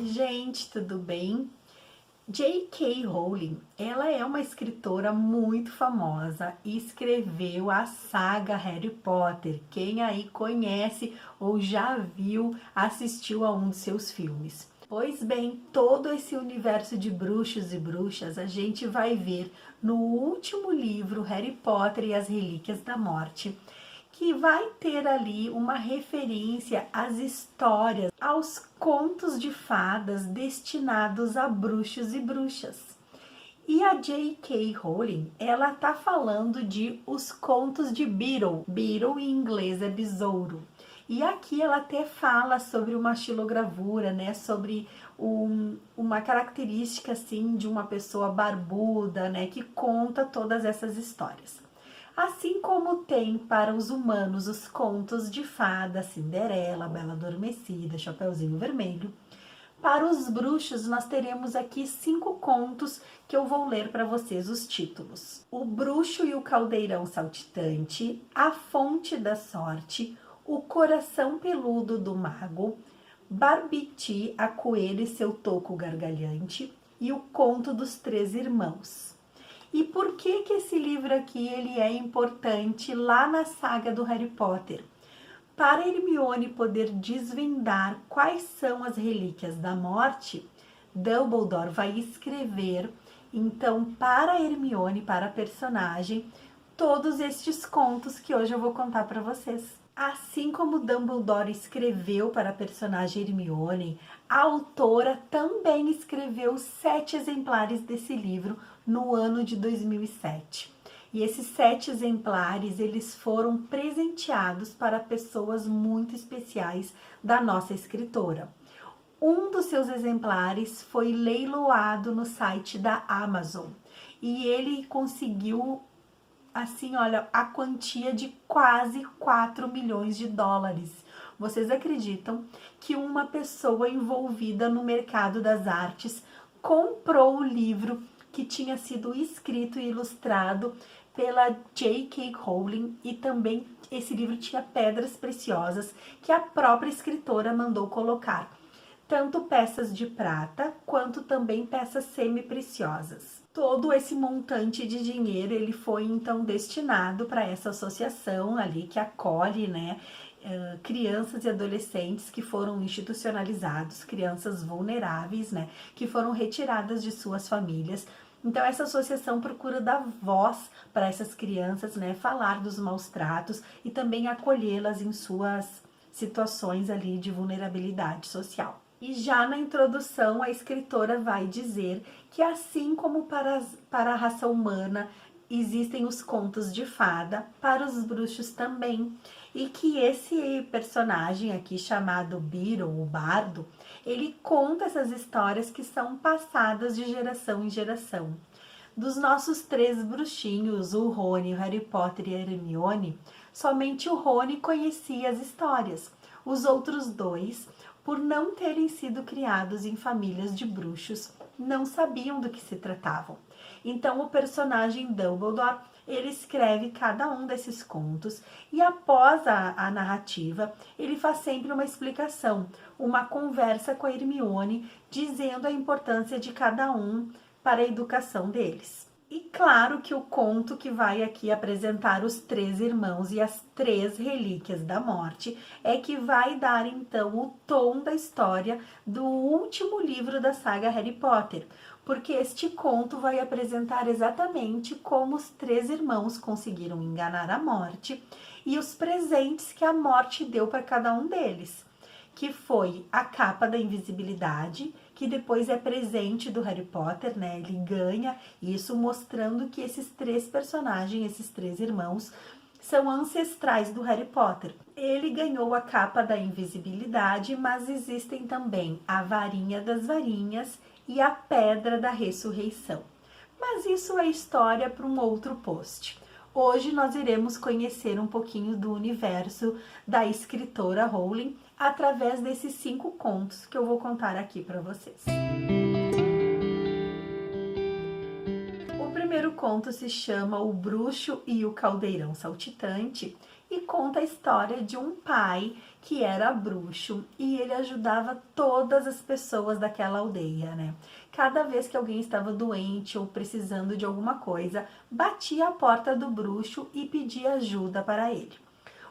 Oi, gente, tudo bem? J.K. Rowling, ela é uma escritora muito famosa e escreveu a saga Harry Potter. Quem aí conhece ou já viu, assistiu a um dos seus filmes. Pois bem, todo esse universo de bruxos e bruxas a gente vai ver no último livro, Harry Potter e as Relíquias da Morte, que vai ter ali uma referência às histórias, aos contos de fadas destinados a bruxos e bruxas. E a J.K. Rowling, ela tá falando de os contos de Beedle. Beedle em inglês é besouro. E aqui ela até fala sobre uma xilogravura, né? Sobre uma característica, assim, de uma pessoa barbuda, né? Que conta todas essas histórias. Assim como tem para os humanos os contos de fada, Cinderela, Bela Adormecida, Chapeuzinho Vermelho, para os bruxos nós teremos aqui 5 contos que eu vou ler para vocês os títulos. O Bruxo e o Caldeirão Saltitante, A Fonte da Sorte, O Coração Peludo do Mago, Barbiti, a Coelha e seu Toco Gargalhante e o Conto dos Três Irmãos. E por que esse livro aqui ele é importante lá na saga do Harry Potter? Para Hermione poder desvendar quais são as relíquias da morte, Dumbledore vai escrever, então, para Hermione, para a personagem, todos estes contos que hoje eu vou contar para vocês. Assim como Dumbledore escreveu para a personagem Hermione, a autora também escreveu 7 exemplares desse livro no ano de 2007. E esses 7 exemplares, eles foram presenteados para pessoas muito especiais da nossa escritora. Um dos seus exemplares foi leiloado no site da Amazon e ele conseguiu, assim, olha, a quantia de quase 4 milhões de dólares. Vocês acreditam que uma pessoa envolvida no mercado das artes comprou o livro que tinha sido escrito e ilustrado pela J.K. Rowling, e também esse livro tinha pedras preciosas que a própria escritora mandou colocar, tanto peças de prata quanto também peças semi-preciosas. Todo esse montante de dinheiro ele foi então destinado para essa associação ali que acolhe, né, crianças e adolescentes que foram institucionalizados, crianças vulneráveis, né, que foram retiradas de suas famílias. Então essa associação procura dar voz para essas crianças, né, falar dos maus tratos e também acolhê-las em suas situações ali de vulnerabilidade social. E já na introdução, a escritora vai dizer que assim como para a raça humana existem os contos de fada, para os bruxos também. E que esse personagem aqui chamado Beedle, o bardo, ele conta essas histórias que são passadas de geração em geração. Dos nossos 3 bruxinhos, o Rony, o Harry Potter e a Hermione, somente o Rony conhecia as histórias. Os outros 2, por não terem sido criados em famílias de bruxos, não sabiam do que se tratavam. Então o personagem Dumbledore, ele escreve cada um desses contos e após a narrativa, ele faz sempre uma explicação, uma conversa com a Hermione, dizendo a importância de cada um para a educação deles. E claro que o conto que vai aqui apresentar os 3 irmãos e as 3 relíquias da morte é que vai dar então o tom da história do último livro da saga Harry Potter, porque este conto vai apresentar exatamente como os 3 irmãos conseguiram enganar a morte e os presentes que a morte deu para cada um deles, que foi a capa da invisibilidade, que depois é presente do Harry Potter, né? Ele ganha isso mostrando que esses 3 personagens, esses 3 irmãos, são ancestrais do Harry Potter. Ele ganhou a capa da invisibilidade, mas existem também a varinha das varinhas e a pedra da ressurreição. Mas isso é história para um outro post. Hoje nós iremos conhecer um pouquinho do universo da escritora Rowling através desses 5 contos que eu vou contar aqui para vocês. O primeiro conto se chama O Bruxo e o Caldeirão Saltitante e conta a história de um pai que era bruxo e ele ajudava todas as pessoas daquela aldeia, né? Cada vez que alguém estava doente ou precisando de alguma coisa, batia a porta do bruxo e pedia ajuda para ele.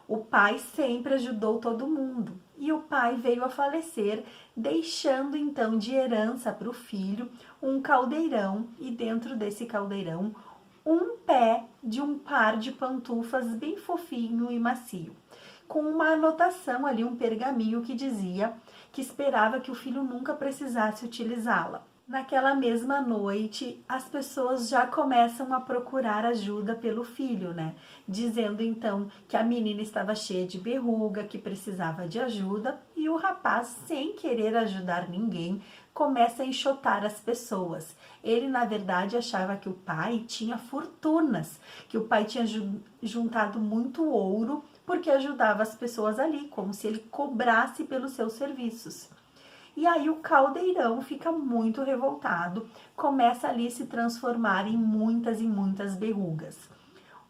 O pai sempre ajudou todo mundo e o pai veio a falecer, deixando então de herança para o filho um caldeirão e dentro desse caldeirão um pé de um par de pantufas bem fofinho e macio, com uma anotação ali, um pergaminho que dizia que esperava que o filho nunca precisasse utilizá-la. Naquela mesma noite, as pessoas já começam a procurar ajuda pelo filho, né? Dizendo então que a menina estava cheia de verruga, que precisava de ajuda, e o rapaz, sem querer ajudar ninguém, começa a enxotar as pessoas. Ele, na verdade, achava que o pai tinha fortunas, que o pai tinha juntado muito ouro porque ajudava as pessoas ali, como se ele cobrasse pelos seus serviços. E aí o caldeirão fica muito revoltado, começa ali a se transformar em muitas e muitas verrugas.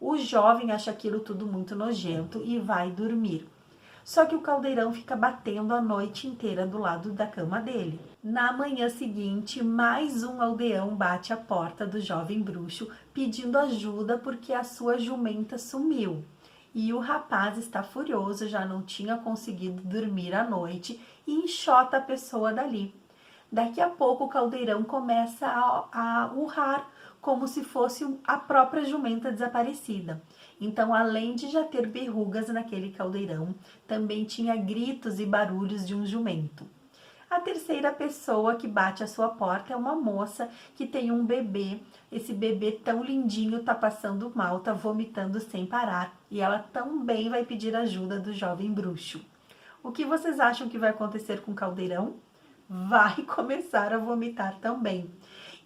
O jovem acha aquilo tudo muito nojento e vai dormir. Só que o caldeirão fica batendo a noite inteira do lado da cama dele. Na manhã seguinte, mais um aldeão bate à porta do jovem bruxo pedindo ajuda porque a sua jumenta sumiu. E o rapaz está furioso, já não tinha conseguido dormir à noite e enxota a pessoa dali. Daqui a pouco o caldeirão começa a urrar, como se fosse a própria jumenta desaparecida. Então, além de já ter verrugas naquele caldeirão, também tinha gritos e barulhos de um jumento. A terceira pessoa que bate a sua porta é uma moça que tem um bebê. Esse bebê tão lindinho tá passando mal, tá vomitando sem parar. E ela também vai pedir ajuda do jovem bruxo. O que vocês acham que vai acontecer com o caldeirão? Vai começar a vomitar também.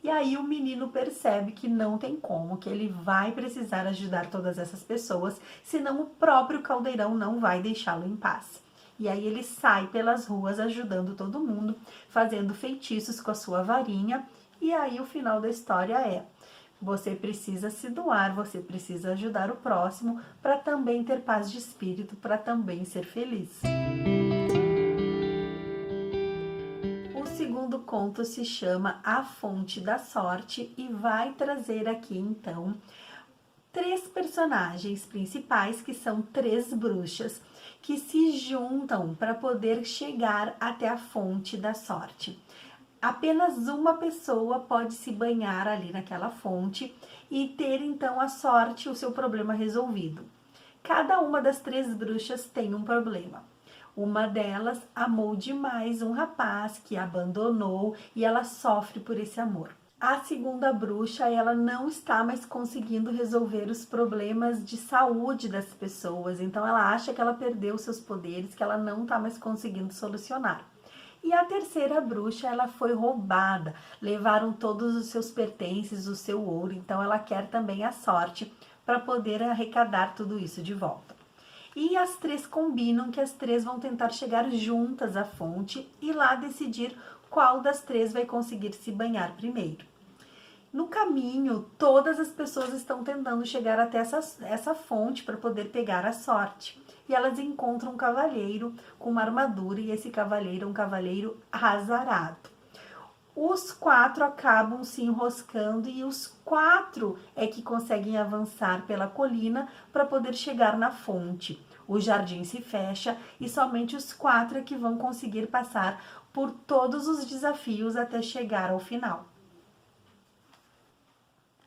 E aí o menino percebe que não tem como, que ele vai precisar ajudar todas essas pessoas, senão o próprio caldeirão não vai deixá-lo em paz. E aí ele sai pelas ruas ajudando todo mundo, fazendo feitiços com a sua varinha. E aí o final da história é: você precisa se doar, você precisa ajudar o próximo para também ter paz de espírito, para também ser feliz. O segundo conto se chama A Fonte da Sorte e vai trazer aqui então 3 personagens principais, que são 3 bruxas, que se juntam para poder chegar até a fonte da sorte. Apenas uma pessoa pode se banhar ali naquela fonte e ter então a sorte, o seu problema resolvido. Cada uma das 3 bruxas tem um problema. Uma delas amou demais um rapaz que a abandonou e ela sofre por esse amor. A segunda bruxa, ela não está mais conseguindo resolver os problemas de saúde das pessoas, então ela acha que ela perdeu seus poderes, que ela não está mais conseguindo solucionar. E a terceira bruxa, ela foi roubada, levaram todos os seus pertences, o seu ouro, então ela quer também a sorte para poder arrecadar tudo isso de volta. E as 3 combinam que as 3 vão tentar chegar juntas à fonte e lá decidir qual das 3 vai conseguir se banhar primeiro. No caminho, todas as pessoas estão tentando chegar até essa fonte para poder pegar a sorte. E elas encontram um cavalheiro com uma armadura, e esse cavalheiro é um cavalheiro azarado. Os 4 acabam se enroscando e os 4 é que conseguem avançar pela colina para poder chegar na fonte. O jardim se fecha e somente os 4 é que vão conseguir passar por todos os desafios até chegar ao final.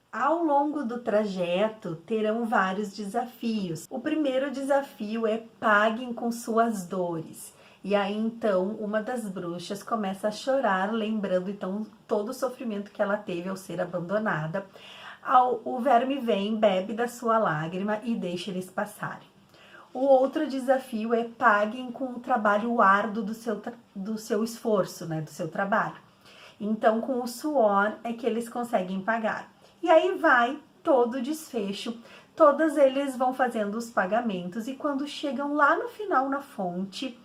Ao longo do trajeto, terão vários desafios. O primeiro desafio é paguem com suas dores. E aí, então, uma das bruxas começa a chorar, lembrando, então, todo o sofrimento que ela teve ao ser abandonada. O verme vem, bebe da sua lágrima e deixa eles passarem. O outro desafio é paguem com o trabalho árduo do seu esforço, né, do seu trabalho. Então, com o suor é que eles conseguem pagar. E aí vai todo o desfecho, todos eles vão fazendo os pagamentos e quando chegam lá no final na fonte,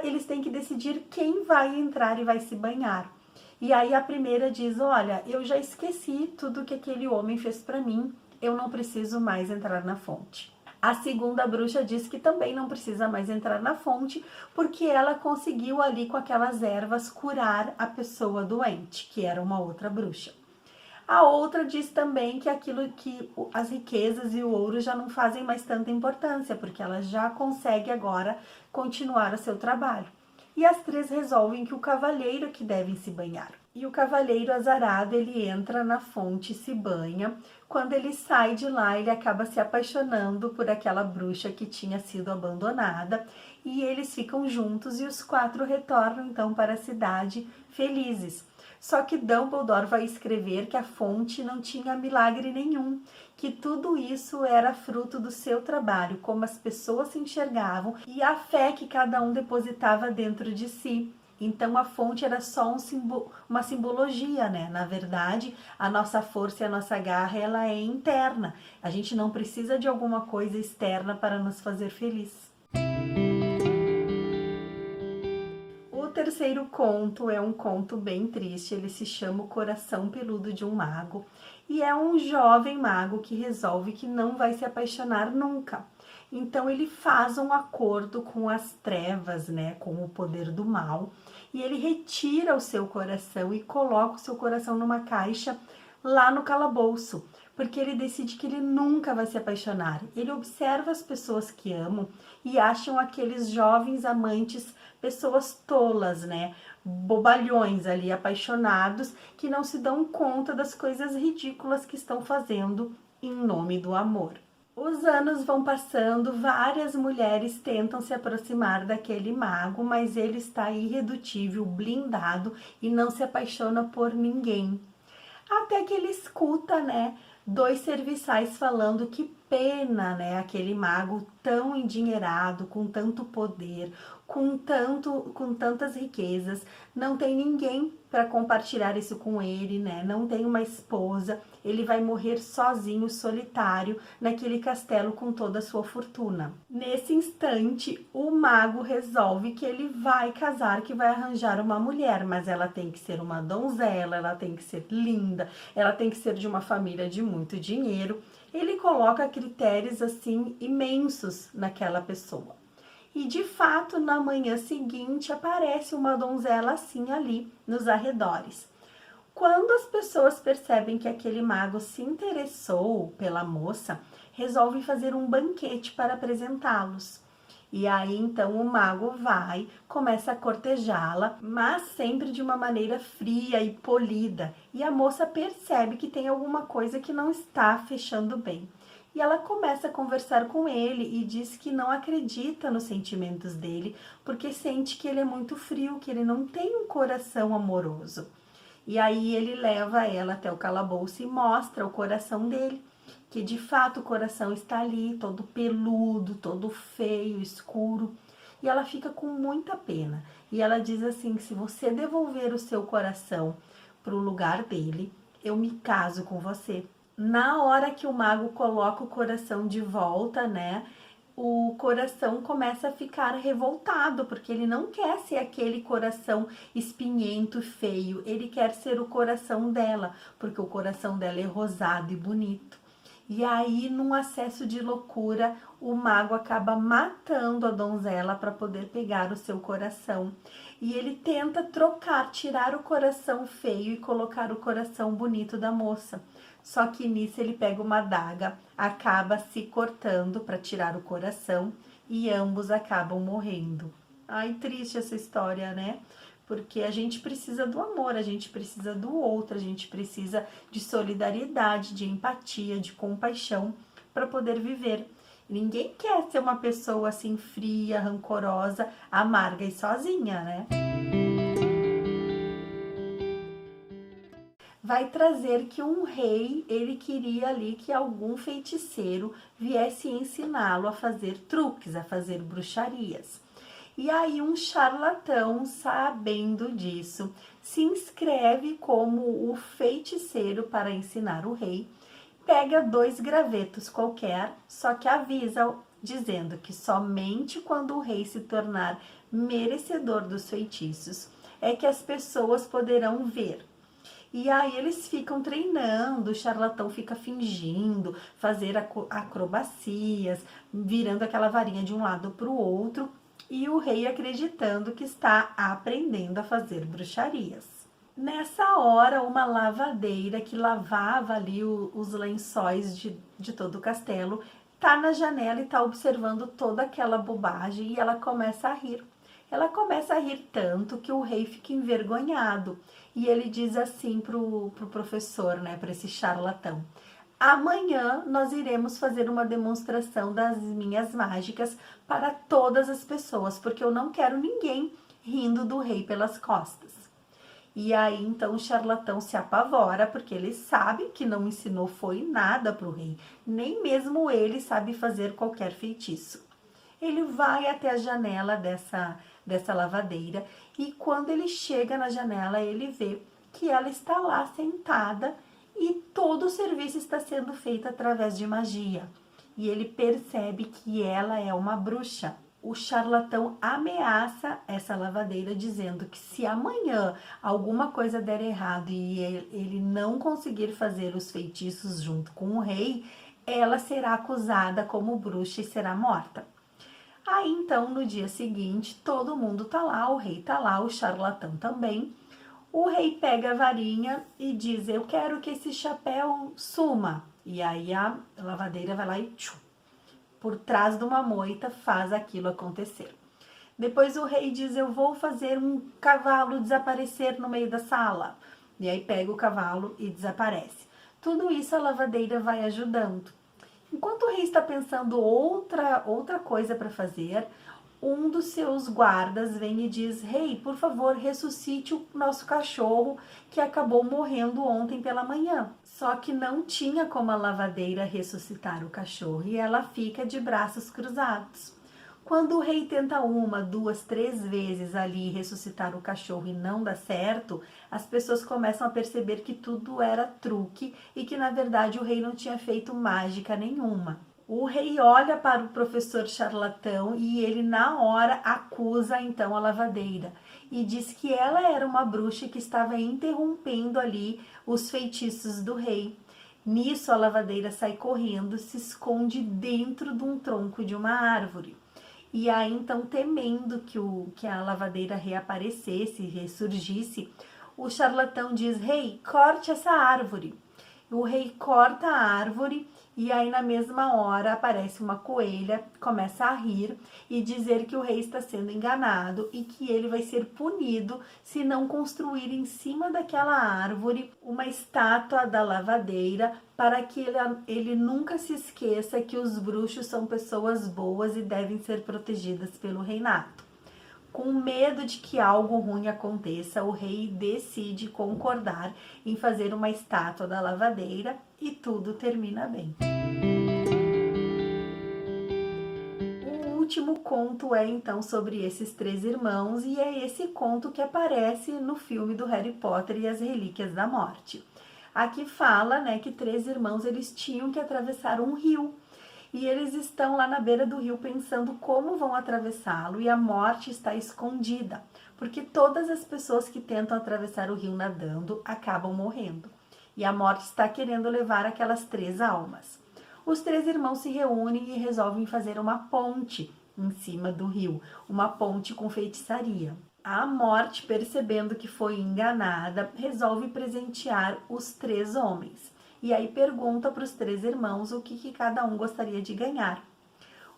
eles têm que decidir quem vai entrar e vai se banhar. E aí a primeira diz: olha, eu já esqueci tudo que aquele homem fez para mim, eu não preciso mais entrar na fonte. A segunda bruxa diz que também não precisa mais entrar na fonte, porque ela conseguiu ali com aquelas ervas curar a pessoa doente, que era uma outra bruxa. A outra diz também que aquilo que as riquezas e o ouro já não fazem mais tanta importância, porque ela já consegue agora continuar o seu trabalho. E as três resolvem que o cavalheiro que devem se banhar. E o cavalheiro azarado, ele entra na fonte e se banha. Quando ele sai de lá, ele acaba se apaixonando por aquela bruxa que tinha sido abandonada. E eles ficam juntos e os quatro retornam então para a cidade felizes. Só que Dumbledore vai escrever que a fonte não tinha milagre nenhum, que tudo isso era fruto do seu trabalho, como as pessoas se enxergavam e a fé que cada um depositava dentro de si. Então a fonte era só uma simbologia, né? Na verdade, a nossa força e a nossa garra, ela é interna. A gente não precisa de alguma coisa externa para nos fazer feliz. O terceiro conto é um conto bem triste, ele se chama O Coração Peludo de um Mago, e é um jovem mago que resolve que não vai se apaixonar nunca. Então ele faz um acordo com as trevas, né, com o poder do mal, e ele retira o seu coração e coloca o seu coração numa caixa lá no calabouço, porque ele decide que ele nunca vai se apaixonar. Ele observa as pessoas que amam e acham aqueles jovens amantes pessoas tolas, né? Bobalhões ali, apaixonados, que não se dão conta das coisas ridículas que estão fazendo em nome do amor. Os anos vão passando, várias mulheres tentam se aproximar daquele mago, mas ele está irredutível, blindado e não se apaixona por ninguém. Até que ele escuta, né, dois serviçais falando que pena, né, aquele mago tão endinheirado, com tanto poder, com tantas riquezas, não tem ninguém para compartilhar isso com ele, né? Não tem uma esposa, ele vai morrer sozinho, solitário, naquele castelo com toda a sua fortuna. Nesse instante, o mago resolve que ele vai casar, que vai arranjar uma mulher, mas ela tem que ser uma donzela, ela tem que ser linda, ela tem que ser de uma família de muito dinheiro. Ele coloca critérios assim imensos naquela pessoa. E de fato, na manhã seguinte, aparece uma donzela assim ali nos arredores. Quando as pessoas percebem que aquele mago se interessou pela moça, resolvem fazer um banquete para apresentá-los. E aí então o mago vai, começa a cortejá-la, mas sempre de uma maneira fria e polida. E a moça percebe que tem alguma coisa que não está fechando bem. E ela começa a conversar com ele e diz que não acredita nos sentimentos dele, porque sente que ele é muito frio, que ele não tem um coração amoroso. E aí ele leva ela até o calabouço e mostra o coração dele, que de fato o coração está ali, todo peludo, todo feio, escuro. E ela fica com muita pena. E ela diz assim, se você devolver o seu coração para o lugar dele, eu me caso com você. Na hora que o mago coloca o coração de volta, né, o coração começa a ficar revoltado, porque ele não quer ser aquele coração espinhento e feio, ele quer ser o coração dela, porque o coração dela é rosado e bonito. E aí, num acesso de loucura, o mago acaba matando a donzela para poder pegar o seu coração. E ele tenta trocar, tirar o coração feio e colocar o coração bonito da moça. Só que nisso ele pega uma adaga, acaba se cortando para tirar o coração e ambos acabam morrendo. Ai, triste essa história, né? Porque a gente precisa do amor, a gente precisa do outro, a gente precisa de solidariedade, de empatia, de compaixão para poder viver. Ninguém quer ser uma pessoa assim fria, rancorosa, amarga e sozinha, né? Vai trazer que um rei, ele queria ali que algum feiticeiro viesse ensiná-lo a fazer truques, a fazer bruxarias. E aí um charlatão, sabendo disso, se inscreve como o feiticeiro para ensinar o rei, pega 2 gravetos qualquer, só que avisa dizendo que somente quando o rei se tornar merecedor dos feitiços é que as pessoas poderão ver. E aí eles ficam treinando, o charlatão fica fingindo fazer acrobacias, virando aquela varinha de um lado para o outro, e o rei acreditando que está aprendendo a fazer bruxarias. Nessa hora, uma lavadeira que lavava ali os lençóis de todo o castelo, tá na janela e tá observando toda aquela bobagem e ela começa a rir. Ela começa a rir tanto que o rei fica envergonhado e ele diz assim pro professor, né, para esse charlatão: amanhã nós iremos fazer uma demonstração das minhas mágicas para todas as pessoas, porque eu não quero ninguém rindo do rei pelas costas. E aí, então, o charlatão se apavora, porque ele sabe que não ensinou foi nada para o rei. Nem mesmo ele sabe fazer qualquer feitiço. Ele vai até a janela dessa lavadeira e quando ele chega na janela, ele vê que ela está lá sentada e todo o serviço está sendo feito através de magia. E ele percebe que ela é uma bruxa. O charlatão ameaça essa lavadeira dizendo que se amanhã alguma coisa der errado e ele não conseguir fazer os feitiços junto com o rei, ela será acusada como bruxa e será morta. Aí então, no dia seguinte, todo mundo tá lá, o rei tá lá, o charlatão também. O rei pega a varinha e diz: eu quero que esse chapéu suma. E aí a lavadeira vai lá e por trás de uma moita faz aquilo acontecer. Depois o rei diz: eu vou fazer um cavalo desaparecer no meio da sala. E aí pega o cavalo e desaparece. Tudo isso a lavadeira vai ajudando. Enquanto o rei está pensando outra coisa para fazer, um dos seus guardas vem e diz: rei, por favor, ressuscite o nosso cachorro que acabou morrendo ontem pela manhã. Só que não tinha como a lavadeira ressuscitar o cachorro e ela fica de braços cruzados. Quando o rei tenta uma, duas, três vezes ali ressuscitar o cachorro e não dá certo, as pessoas começam a perceber que tudo era truque e que na verdade o rei não tinha feito mágica nenhuma. O rei olha para o professor charlatão e ele na hora acusa então a lavadeira e diz que ela era uma bruxa que estava interrompendo ali os feitiços do rei. Nisso a lavadeira sai correndo, se esconde dentro de um tronco de uma árvore. E aí, então, temendo que a lavadeira reaparecesse, ressurgisse, o charlatão diz: rei, corte essa árvore. O rei corta a árvore e aí na mesma hora aparece uma coelha, começa a rir e dizer que o rei está sendo enganado e que ele vai ser punido se não construir em cima daquela árvore uma estátua da lavadeira para que ele nunca se esqueça que os bruxos são pessoas boas e devem ser protegidas pelo reinado. Com medo de que algo ruim aconteça, o rei decide concordar em fazer uma estátua da lavadeira e tudo termina bem. O último conto é então sobre esses três irmãos e é esse conto que aparece no filme do Harry Potter e as Relíquias da Morte. Aqui fala, né, que três irmãos eles tinham que atravessar um rio. E eles estão lá na beira do rio pensando como vão atravessá-lo e a morte está escondida, porque todas as pessoas que tentam atravessar o rio nadando acabam morrendo. E a morte está querendo levar aquelas três almas. Os três irmãos se reúnem e resolvem fazer uma ponte em cima do rio, uma ponte com feitiçaria. A morte, percebendo que foi enganada, resolve presentear os três homens. E aí pergunta para os três irmãos o que cada um gostaria de ganhar.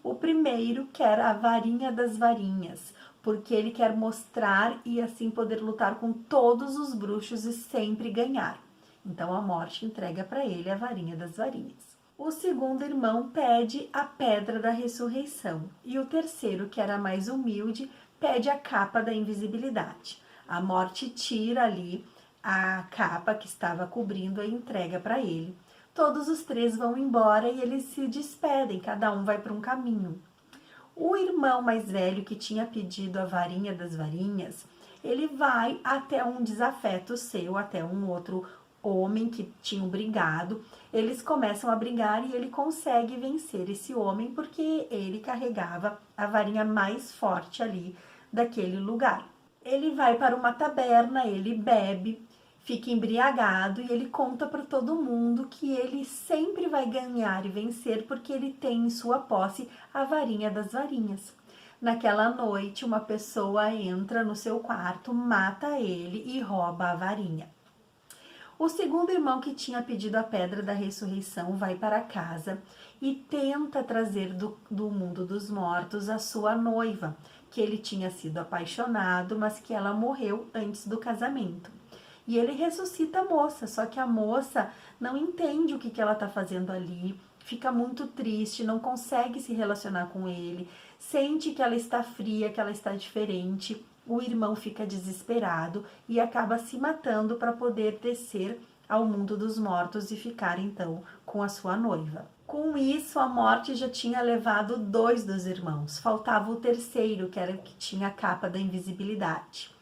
O primeiro quer a varinha das varinhas, porque ele quer mostrar e assim poder lutar com todos os bruxos e sempre ganhar. Então a morte entrega para ele a varinha das varinhas. O segundo irmão pede a pedra da ressurreição. E o terceiro, que era mais humilde, pede a capa da invisibilidade. A morte tira ali a capa que estava cobrindo e entrega para ele. Todos os três vão embora e eles se despedem, cada um vai para um caminho. O irmão mais velho que tinha pedido a varinha das varinhas, ele vai até um desafeto seu, até um outro homem que tinham brigado. Eles começam a brigar e ele consegue vencer esse homem porque ele carregava a varinha mais forte ali daquele lugar. Ele vai para uma taberna, ele bebe fica embriagado e ele conta para todo mundo que ele sempre vai ganhar e vencer porque ele tem em sua posse a varinha das varinhas. Naquela noite, uma pessoa entra no seu quarto, mata ele e rouba a varinha. O segundo irmão, que tinha pedido a pedra da ressurreição, vai para casa e tenta trazer do mundo dos mortos a sua noiva, que ele tinha sido apaixonado, mas que ela morreu antes do casamento. E ele ressuscita a moça, só que a moça não entende o que ela está fazendo ali, fica muito triste, não consegue se relacionar com ele, sente que ela está fria, que ela está diferente. O irmão fica desesperado e acaba se matando para poder descer ao mundo dos mortos e ficar então com a sua noiva. Com isso, a morte já tinha levado 2 dos irmãos, faltava o terceiro, que era o que tinha a capa da invisibilidade.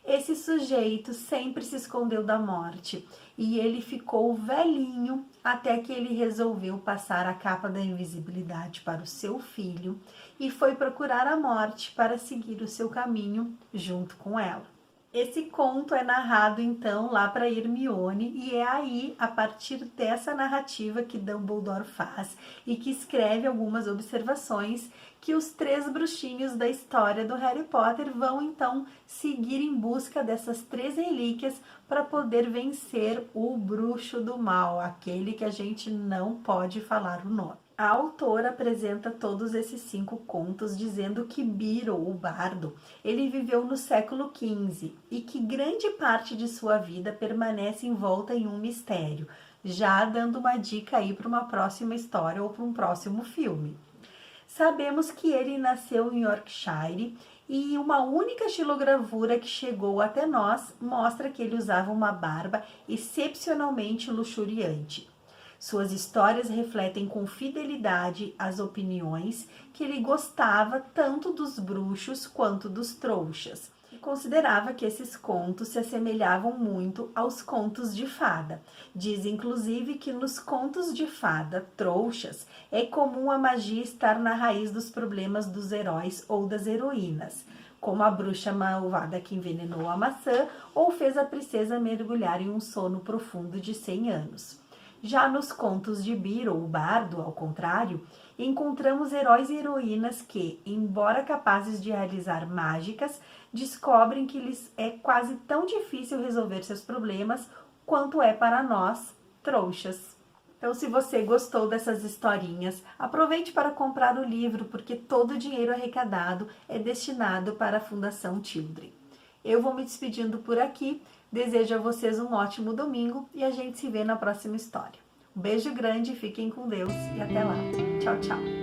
Esse sujeito sempre se escondeu da morte e ele ficou velhinho até que ele resolveu passar a capa da invisibilidade para o seu filho e foi procurar a morte para seguir o seu caminho junto com ela. Esse conto é narrado então lá para Hermione e é aí, a partir dessa narrativa que Dumbledore faz e que escreve algumas observações, que os 3 bruxinhos da história do Harry Potter vão então seguir em busca dessas 3 relíquias para poder vencer o bruxo do mal, aquele que a gente não pode falar o nome. A autora apresenta todos esses 5 contos dizendo que Beedle, o bardo, ele viveu no século XV e que grande parte de sua vida permanece envolta em um mistério, já dando uma dica aí para uma próxima história ou para um próximo filme. Sabemos que ele nasceu em Yorkshire e uma única xilogravura que chegou até nós mostra que ele usava uma barba excepcionalmente luxuriante. Suas histórias refletem com fidelidade as opiniões que ele gostava tanto dos bruxos quanto dos trouxas. E considerava que esses contos se assemelhavam muito aos contos de fada. Diz inclusive que nos contos de fada trouxas é comum a magia estar na raiz dos problemas dos heróis ou das heroínas, como a bruxa malvada que envenenou a maçã ou fez a princesa mergulhar em um sono profundo de 100 anos. Já nos contos de Beedle, o bardo, ao contrário, encontramos heróis e heroínas que, embora capazes de realizar mágicas, descobrem que lhes é quase tão difícil resolver seus problemas quanto é para nós, trouxas. Então, se você gostou dessas historinhas, aproveite para comprar o livro, porque todo o dinheiro arrecadado é destinado para a Fundação Children. Eu vou me despedindo por aqui. Desejo a vocês um ótimo domingo e a gente se vê na próxima história. Um beijo grande, fiquem com Deus e até lá. Tchau, tchau.